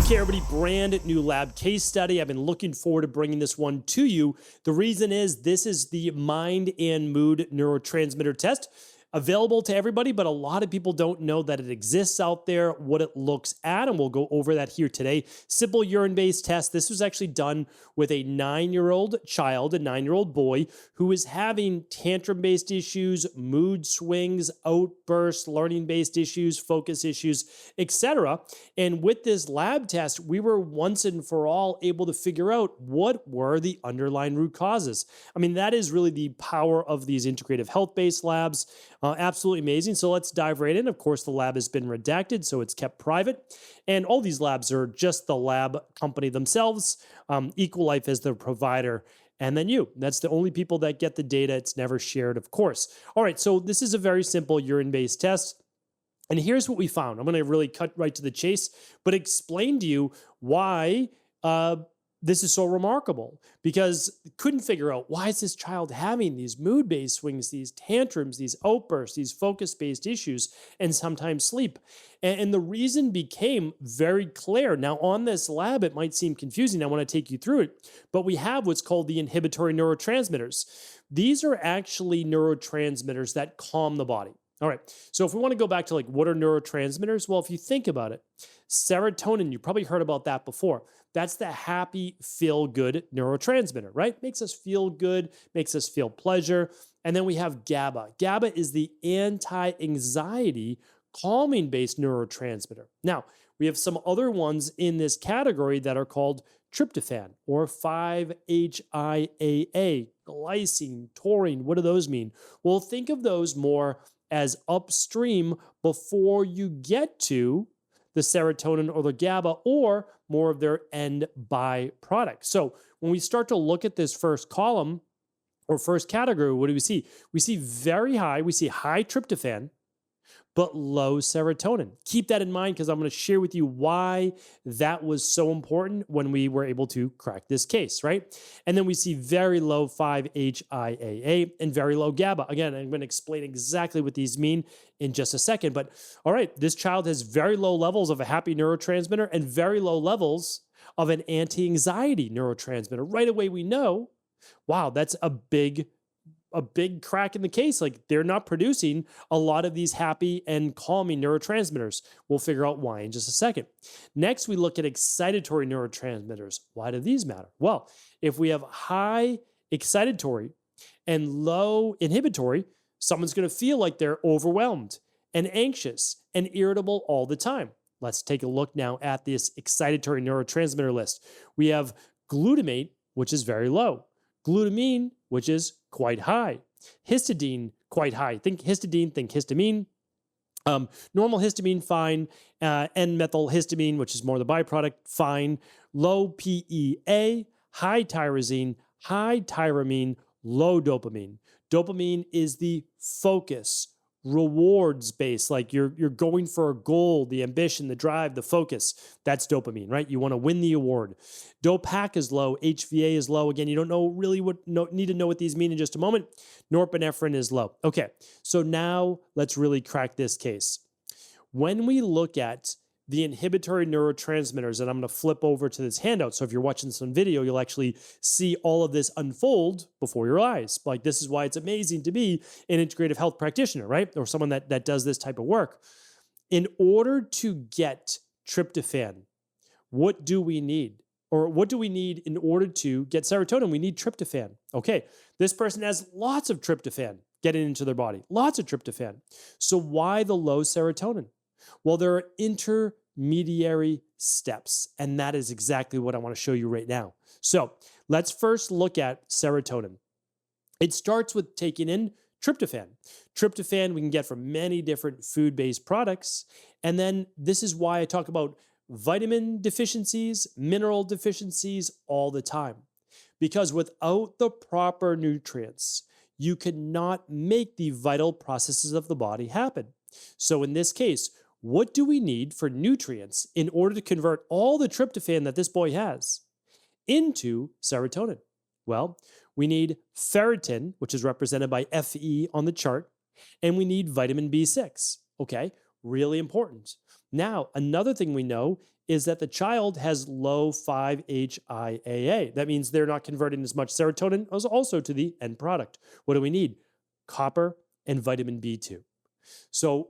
Okay, everybody, brand new lab case study. I've been looking forward to bringing this one to you. The reason is this is the mind and mood neurotransmitter test. Available to everybody, but a lot of people don't know that it exists out there, what it looks at, and we'll go over that here today. Simple urine-based test. This was actually done with a 9-year-old child, a 9-year-old boy, who is having tantrum-based issues, mood swings, outbursts, learning-based issues, focus issues, etc. And with this lab test, we were once and for all able to figure out what were the underlying root causes. I mean, that is really the power of these integrative health-based labs. Absolutely amazing. So let's dive right in. Of course, the lab has been redacted, so it's kept private. And all these labs are just the lab company themselves. Equalife is the provider. And then you. That's the only people that get the data. It's never shared, of course. All right, so this is a very simple urine-based test. And here's what we found. I'm going to really cut right to the chase, but explain to you why this is so remarkable, because couldn't figure out why is this child having these mood-based swings, these tantrums, these outbursts, these focus-based issues, and sometimes sleep. And the reason became very clear. Now on this lab, it might seem confusing. I want to take you through it, but we have what's called the inhibitory neurotransmitters. These are actually neurotransmitters that calm the body. All right, so if we want to go back to like what are neurotransmitters? Well, if you think about it, serotonin, you probably heard about that before. That's the happy, feel-good neurotransmitter, right? Makes us feel good, makes us feel pleasure. And then we have GABA. GABA is the anti-anxiety, calming-based neurotransmitter. Now, we have some other ones in this category that are called tryptophan or 5-HIAA, glycine, taurine. What do those mean? Well, think of those more as upstream before you get to the serotonin or the GABA, or more of their end byproduct. So when we start to look at this first column or first category, what do we see? We see very high, we see high tryptophan, but low serotonin. Keep that in mind because I'm going to share with you why that was so important when we were able to crack this case, right? And then we see very low 5-HIAA and very low GABA. Again, I'm going to explain exactly what these mean in just a second. But all right, this child has very low levels of a happy neurotransmitter and very low levels of an anti-anxiety neurotransmitter. Right away, we know, wow, that's a big crack in the case. Like they're not producing a lot of these happy and calming neurotransmitters. We'll figure out why in just a second. Next, we look at excitatory neurotransmitters. Why do these matter? Well, if we have high excitatory and low inhibitory, someone's going to feel like they're overwhelmed and anxious and irritable all the time. Let's take a look now at this excitatory neurotransmitter list. We have glutamate, which is very low. Glutamine, which is quite high. Histidine, quite high. Think histidine, think histamine. Normal histamine, fine. N-methylhistamine, which is more the byproduct, fine. Low PEA, high tyrosine, high tyramine, low dopamine. Dopamine is the focus, rewards based, like you're going for a goal, the ambition, the drive, the focus. That's dopamine, right? You want to win the award. Dopac is low, HVA is low. Again, you don't know really need to know what these mean in just a moment. Norepinephrine is low. Okay, so now let's really crack this case. When we look at the inhibitory neurotransmitters, and I'm going to flip over to this handout. So if you're watching this on video, you'll actually see all of this unfold before your eyes. Like this is why it's amazing to be an integrative health practitioner, right? Or someone that does this type of work. In order to get tryptophan, what do we need? Or what do we need in order to get serotonin? We need tryptophan. Okay, this person has lots of tryptophan getting into their body, lots of tryptophan. So why the low serotonin? Well, there are intermediary steps, and that is exactly what I want to show you right now. So let's first look at serotonin. It starts with taking in tryptophan. Tryptophan we can get from many different food-based products, and then this is why I talk about vitamin deficiencies, mineral deficiencies all the time. Because without the proper nutrients, you cannot make the vital processes of the body happen. So in this case, what do we need for nutrients in order to convert all the tryptophan that this boy has into serotonin? Well, we need ferritin, which is represented by Fe on the chart, and we need vitamin B6. Okay, really important. Now, another thing we know is that the child has low 5-HIAA. That means they're not converting as much serotonin as also to the end product. What do we need? Copper and vitamin B2. So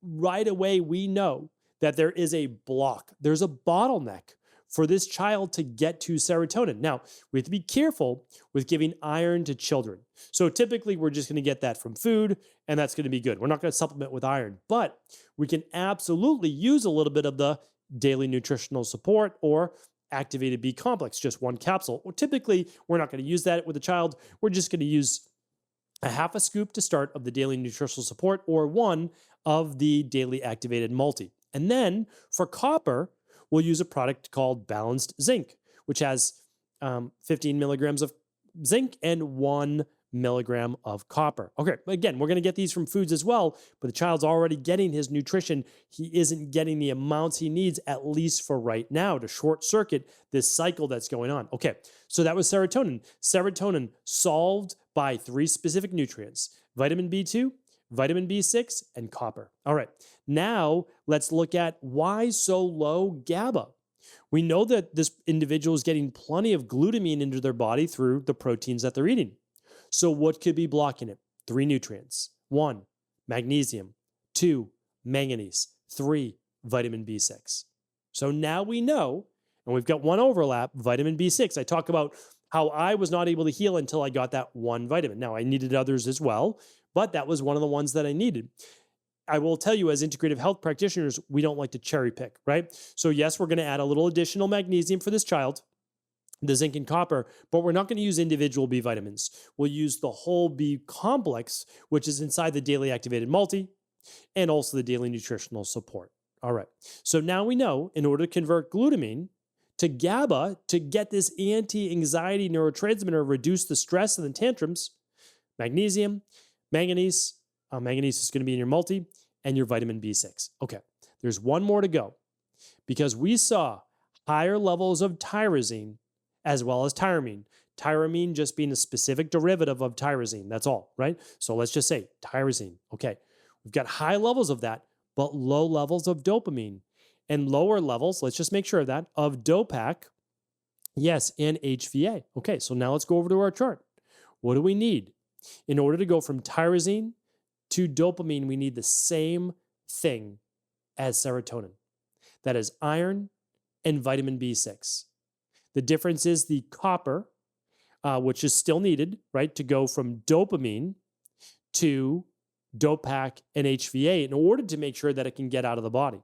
right away, we know that there is a block. There's a bottleneck for this child to get to serotonin. Now, we have to be careful with giving iron to children. So typically, we're just going to get that from food, and that's going to be good. We're not going to supplement with iron, but we can absolutely use a little bit of the daily nutritional support or activated B complex, just one capsule. Well, typically, we're not going to use that with a child. We're just going to use a half a scoop to start of the daily nutritional support or one of the daily activated multi. And then for copper, we'll use a product called Balanced Zinc, which has 15 milligrams of zinc and 1 milligram of copper. Okay, again, we're going to get these from foods as well, but the child's already getting his nutrition. He isn't getting the amounts he needs, at least for right now, to short circuit this cycle that's going on. Okay, so that was serotonin. Serotonin solved by 3 specific nutrients: vitamin B2, vitamin B6, and copper. All right, now let's look at why so low GABA. We know that this individual is getting plenty of glutamine into their body through the proteins that they're eating. So what could be blocking it? 3 nutrients. 1, magnesium. 2, manganese. 3, vitamin B6. So now we know, and we've got one overlap, vitamin B6. I talk about how I was not able to heal until I got that one vitamin. Now, I needed others as well, but that was one of the ones that I needed. I will tell you, as integrative health practitioners, we don't like to cherry pick, right? So yes, we're going to add a little additional magnesium for this child, the zinc and copper, but we're not going to use individual B vitamins. We'll use the whole B complex, which is inside the daily activated multi, and also the daily nutritional support. All right. So now we know, in order to convert glutamine to GABA to get this anti-anxiety neurotransmitter, reduce the stress and the tantrums, magnesium, manganese, manganese is going to be in your multi, and your vitamin B6. Okay. There's one more to go, because we saw higher levels of tyrosine as well as tyramine. Tyramine just being a specific derivative of tyrosine. That's all, right? So let's just say tyrosine. Okay. We've got high levels of that, but low levels of dopamine, and lower levels, let's just make sure of that, of DOPAC, yes, and HVA. Okay, so now let's go over to our chart. What do we need? In order to go from tyrosine to dopamine, we need the same thing as serotonin. That is iron and vitamin B6. The difference is the copper, which is still needed, right, to go from dopamine to DOPAC and HVA in order to make sure that it can get out of the body.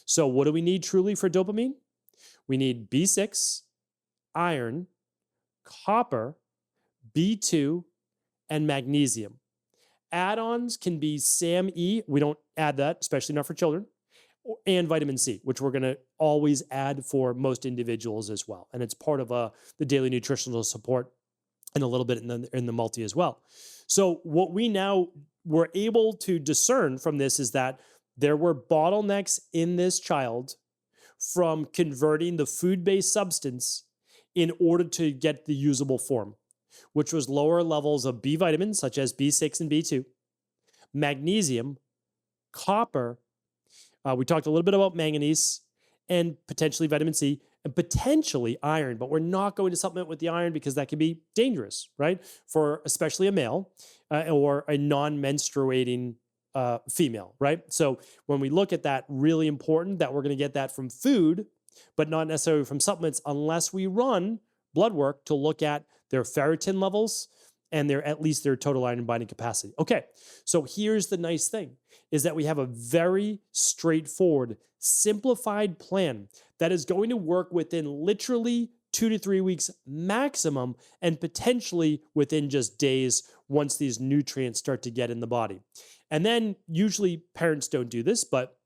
So what do we need truly for dopamine? We need B6, iron, copper, B2, and magnesium. Add-ons can be SAMe. We don't add that, especially not for children. And vitamin C, which we're going to always add for most individuals as well. And it's part of the daily nutritional support and a little bit in the multi as well. So what we now were able to discern from this is that there were bottlenecks in this child from converting the food-based substance in order to get the usable form, which was lower levels of B vitamins, such as B6 and B2, magnesium, copper. We talked a little bit about manganese and potentially vitamin C and potentially iron, but we're not going to supplement with the iron because that can be dangerous, right? For especially a male or a non-menstruating female, right? So when we look at that, really important that we're going to get that from food, but not necessarily from supplements unless we run blood work to look at their ferritin levels and at least their total iron binding capacity. Okay, so here's the nice thing is that we have a very straightforward, simplified plan that is going to work within literally 2 to 3 weeks maximum, and potentially within just days once these nutrients start to get in the body. And then usually parents don't do this, but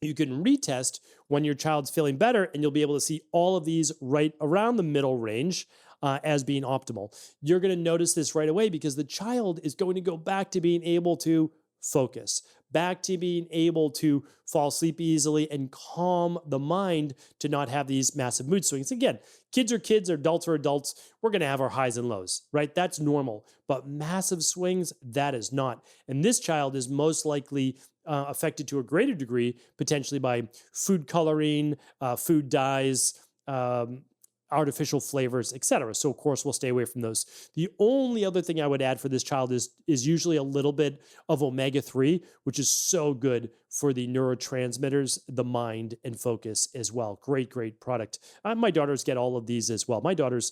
you can retest when your child's feeling better, and you'll be able to see all of these right around the middle range as being optimal. You're going to notice this right away because the child is going to go back to being able to focus, back to being able to fall asleep easily and calm the mind to not have these massive mood swings. Again, kids are kids, adults are adults. We're going to have our highs and lows, right? That's normal. But massive swings, that is not. And this child is most likely affected to a greater degree, potentially by food coloring, food dyes, artificial flavors, etc. So of course we'll stay away from those. The only other thing I would add for this child is usually a little bit of omega-3, which is so good for the neurotransmitters, the mind, and focus as well. Great product. My daughters get all of these as well. My daughters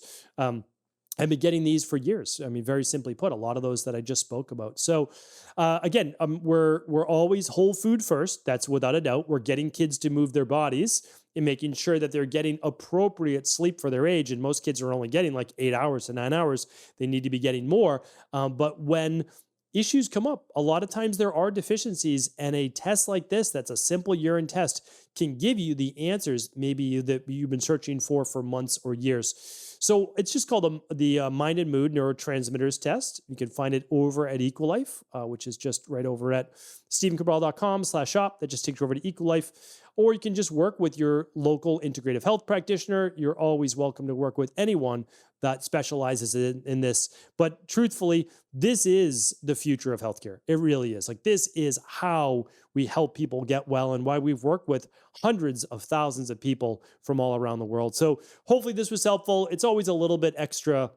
I've been getting these for years. I mean, very simply put, a lot of those that I just spoke about. So again, we're always whole food first. That's without a doubt. We're getting kids to move their bodies and making sure that they're getting appropriate sleep for their age. And most kids are only getting like 8 hours to 9 hours. They need to be getting more. But when issues come up, a lot of times there are deficiencies, and a test like this, that's a simple urine test, can give you the answers maybe that you've been searching for months or years. So it's just called the Mind and Mood Neurotransmitters Test. You can find it over at Equilife, which is just right over at StephenCabral.com/shop. That just takes you over to Equilife. Or you can just work with your local integrative health practitioner. You're always welcome to work with anyone that specializes in this. But truthfully, this is the future of healthcare. It really is. Like, this is how we help people get well, and why we've worked with hundreds of thousands of people from all around the world. So hopefully this was helpful. It's always a little bit extra,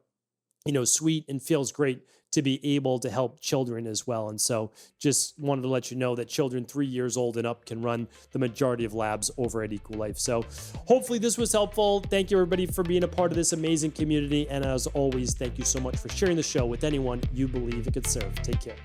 sweet, and feels great to be able to help children as well. And so just wanted to let you know that children 3 years old and up can run the majority of labs over at Equilife. So hopefully this was helpful. Thank you, everybody, for being a part of this amazing community. And as always, thank you so much for sharing the show with anyone you believe it could serve. Take care.